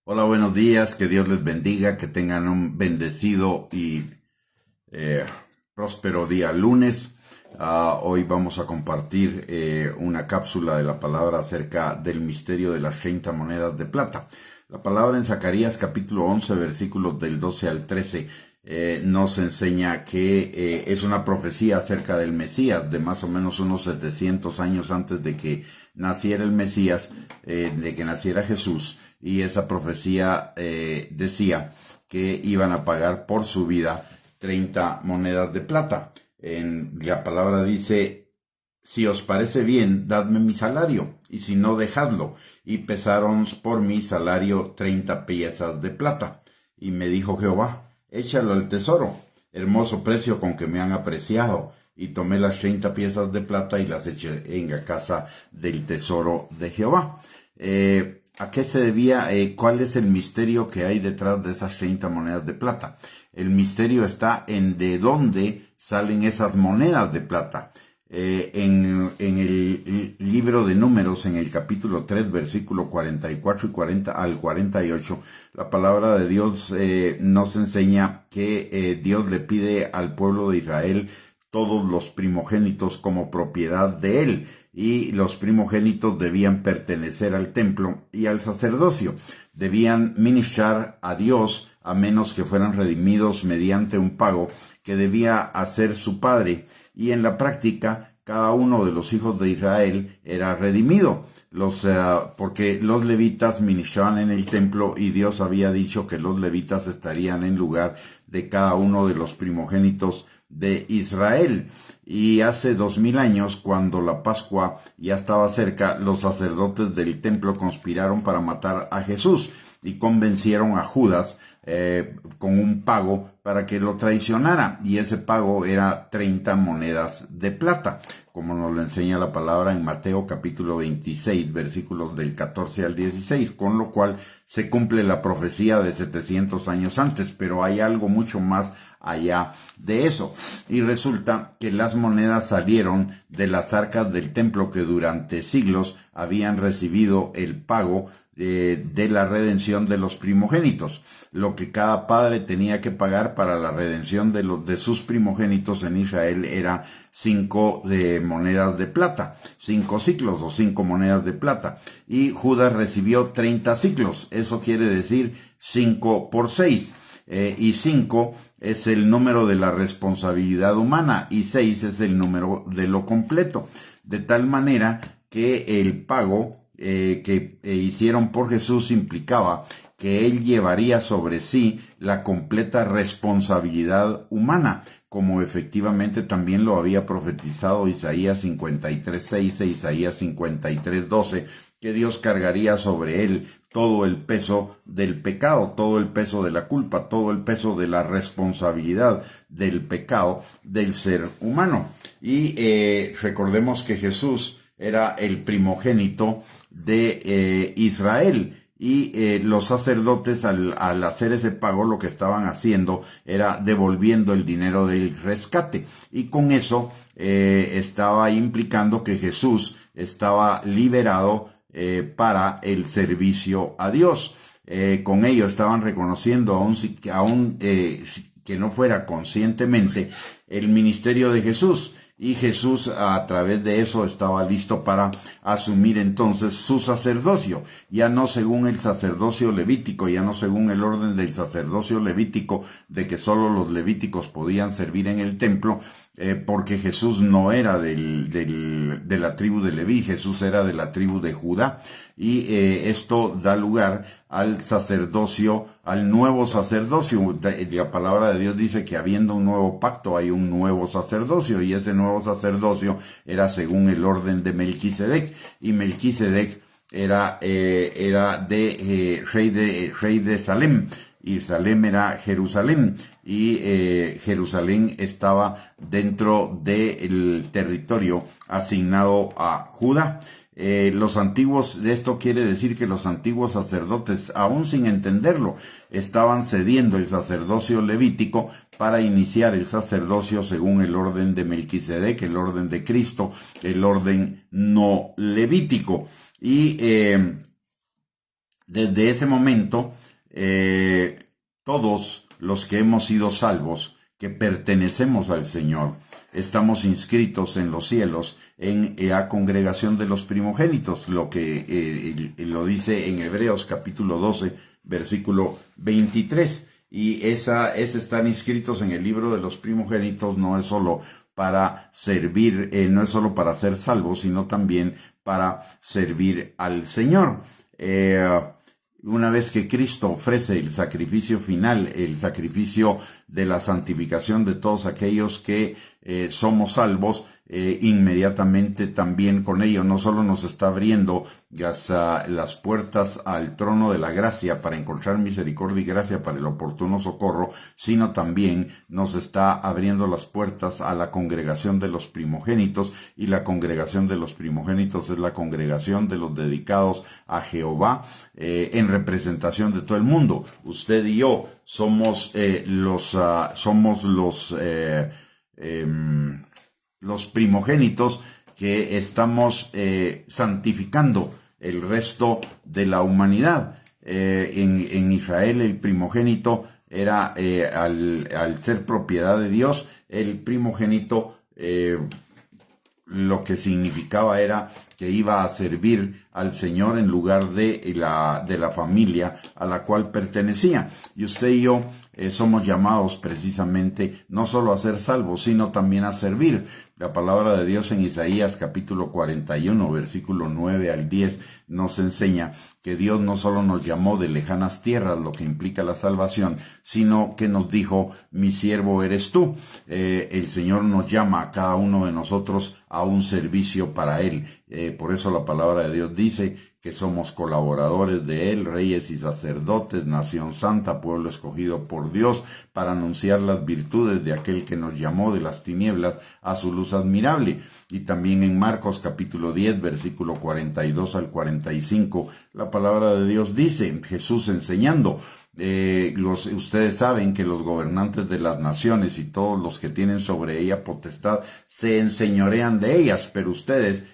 Hola, buenos días, que Dios les bendiga, que tengan un bendecido y eh, próspero día lunes. Hoy vamos a compartir una cápsula de la palabra acerca del misterio de las 30 monedas de plata. La palabra en Zacarías capítulo 11, versículos del 12 al 13, nos enseña que es una profecía acerca del Mesías, de más o menos unos 700 años antes de que naciera el Mesías, de que naciera Jesús, y esa profecía decía que iban a pagar por su vida 30 monedas de plata. En la palabra dice: si os parece bien, dadme mi salario, y si no, dejadlo. Y pesaron por mi salario 30 piezas de plata. Y me dijo Jehová: échalo al tesoro, hermoso precio con que me han apreciado. Y tomé las 30 piezas de plata y las eché en la casa del tesoro de Jehová. ¿A qué se debía? ¿Cuál es el misterio que hay detrás de esas 30 monedas de plata? El misterio está en de dónde salen esas monedas de plata. En el libro de Números, en el capítulo 3, versículo 44 y 40 al 48, la palabra de Dios nos enseña que Dios le pide al pueblo de Israel todos los primogénitos como propiedad de él, y los primogénitos debían pertenecer al templo y al sacerdocio, debían ministrar a Dios a menos que fueran redimidos mediante un pago que debía hacer su padre, y en la práctica cada uno de los hijos de Israel era redimido, porque los levitas ministraban en el templo y Dios había dicho que los levitas estarían en lugar de cada uno de los primogénitos de Israel. Y hace 2000 años, cuando la Pascua ya estaba cerca, los sacerdotes del templo conspiraron para matar a Jesús y convencieron a Judas con un pago para que lo traicionara, y ese pago era 30 monedas de plata, como nos lo enseña la palabra en Mateo capítulo 26, versículos del 14 al 16, con lo cual se cumple la profecía de 700 años antes, pero hay algo mucho más allá de eso, y resulta que las monedas salieron de las arcas del templo que durante siglos habían recibido el pago de la redención de los primogénitos, lo que cada padre tenía que pagar para la redención de sus primogénitos en Israel era 5 monedas de plata, 5 ciclos o 5 monedas de plata, y Judas recibió 30 ciclos, eso quiere decir 5 por 6, y 5 es el número de la responsabilidad humana y 6 es el número de lo completo, de tal manera que el pago que hicieron por Jesús implicaba que él llevaría sobre sí la completa responsabilidad humana, como efectivamente también lo había profetizado Isaías 53:6 e Isaías 53:12, que Dios cargaría sobre él todo el peso del pecado, todo el peso de la culpa, todo el peso de la responsabilidad del pecado del ser humano. Y recordemos que Jesús era el primogénito de Israel, y los sacerdotes al hacer ese pago lo que estaban haciendo era devolviendo el dinero del rescate, y con eso estaba implicando que Jesús estaba liberado para el servicio a Dios. Con ello estaban reconociendo, aún que no fuera conscientemente, el ministerio de Jesús. Y Jesús a través de eso estaba listo para asumir entonces su sacerdocio, ya no según el sacerdocio levítico, ya no según el orden del sacerdocio levítico de que solo los levíticos podían servir en el templo, porque Jesús no era de la tribu de Leví, Jesús era de la tribu de Judá, y esto da lugar al sacerdocio, al nuevo sacerdocio. La palabra de Dios dice que habiendo un nuevo pacto hay un nuevo sacerdocio, y ese nuevo sacerdocio era según el orden de Melquisedec, y Melquisedec era rey de Salem, y Salem era Jerusalén, y Jerusalén estaba dentro del territorio asignado a Judá. Los antiguos, de esto quiere decir que los antiguos sacerdotes, aún sin entenderlo, estaban cediendo el sacerdocio levítico para iniciar el sacerdocio según el orden de Melquisedec, el orden de Cristo, el orden no levítico. Y Desde ese momento, todos los que hemos sido salvos, que pertenecemos al Señor, estamos inscritos en los cielos en la congregación de los primogénitos, lo que lo dice en Hebreos capítulo 12, versículo 23. Y ese estar inscritos en el libro de los primogénitos no es solo para servir, no es solo para ser salvos, sino también para servir al Señor. Una vez que Cristo ofrece el sacrificio final, el sacrificio de la santificación de todos aquellos que somos salvos, inmediatamente también con ello no solo nos está abriendo las puertas al trono de la gracia para encontrar misericordia y gracia para el oportuno socorro, sino también nos está abriendo las puertas a la congregación de los primogénitos, y la congregación de los primogénitos es la congregación de los dedicados a Jehová, en representación de todo el mundo. Usted y yo somos los primogénitos que estamos santificando el resto de la humanidad. En Israel el primogénito era, al ser propiedad de Dios, el primogénito lo que significaba era que iba a servir al Señor en lugar de la familia a la cual pertenecía. Y usted y yo somos llamados precisamente no solo a ser salvos, sino también a servir. La palabra de Dios en Isaías capítulo 41, versículo 9 al 10, nos enseña que Dios no solo nos llamó de lejanas tierras, lo que implica la salvación, sino que nos dijo: mi siervo eres tú. El Señor nos llama a cada uno de nosotros a un servicio para Él. Por eso la palabra de Dios dice que somos colaboradores de Él, reyes y sacerdotes, nación santa, pueblo escogido por Dios, para anunciar las virtudes de aquel que nos llamó de las tinieblas a su luz admirable. Y también en Marcos capítulo 10, versículo 42 al 45, la palabra de Dios dice, Jesús enseñando: ustedes saben que los gobernantes de las naciones y todos los que tienen sobre ella potestad se enseñorean de ellas, pero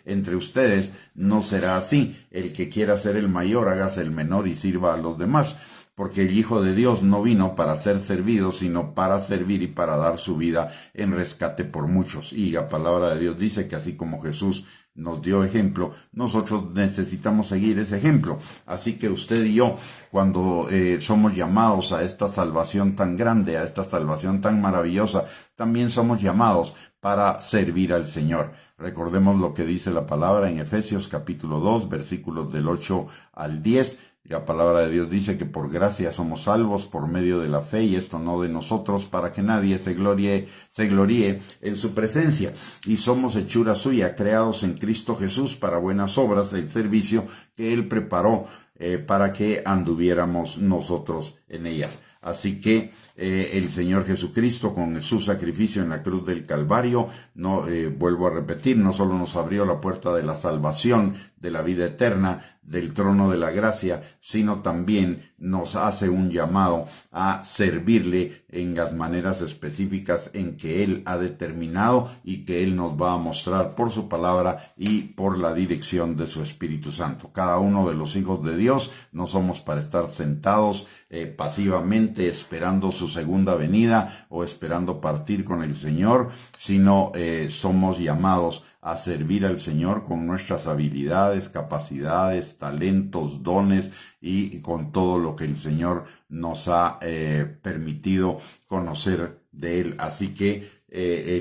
entre ustedes no será así. El que quiera ser el mayor, hágase el menor y sirva a los demás. Porque el Hijo de Dios no vino para ser servido, sino para servir y para dar su vida en rescate por muchos. Y la palabra de Dios dice que así como Jesús nos dio ejemplo, nosotros necesitamos seguir ese ejemplo. Así que usted y yo, cuando somos llamados a esta salvación tan grande, a esta salvación tan maravillosa, también somos llamados para servir al Señor. Recordemos lo que dice la palabra en Efesios capítulo 2, versículos del 8 al 10. La palabra de Dios dice que por gracia somos salvos por medio de la fe, y esto no de nosotros, para que nadie se gloríe en su presencia. Y somos hechura suya, creados en Cristo Jesús para buenas obras, el servicio que Él preparó para que anduviéramos nosotros en ellas. Así que el Señor Jesucristo, con su sacrificio en la cruz del Calvario, vuelvo a repetir, no solo nos abrió la puerta de la salvación, de la vida eterna, del trono de la gracia, sino también nos hace un llamado a servirle en las maneras específicas en que Él ha determinado y que Él nos va a mostrar por su palabra y por la dirección de su Espíritu Santo. Cada uno de los hijos de Dios no somos para estar sentados pasivamente esperando su segunda venida o esperando partir con el Señor, sino somos llamados a servir al Señor con nuestras habilidades, capacidades, talentos, dones y con todo lo que el Señor nos ha permitido conocer de Él. Así que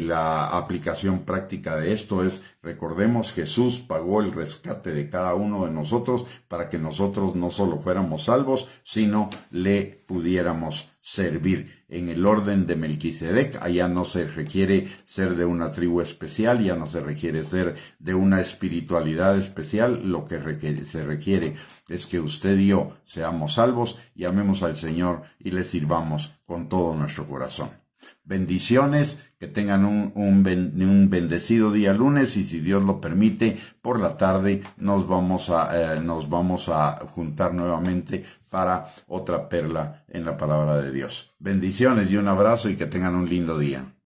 la aplicación práctica de esto es: recordemos, Jesús pagó el rescate de cada uno de nosotros para que nosotros no solo fuéramos salvos, sino le pudiéramos servir. En el orden de Melquisedec, allá no se requiere ser de una tribu especial, ya no se requiere ser de una espiritualidad especial. Lo que se requiere es que usted y yo seamos salvos y amemos al Señor y le sirvamos con todo nuestro corazón. Bendiciones, que tengan un bendecido día lunes, y si Dios lo permite, por la tarde nos vamos a juntar nuevamente para otra perla en la palabra de Dios. Bendiciones y un abrazo, y que tengan un lindo día.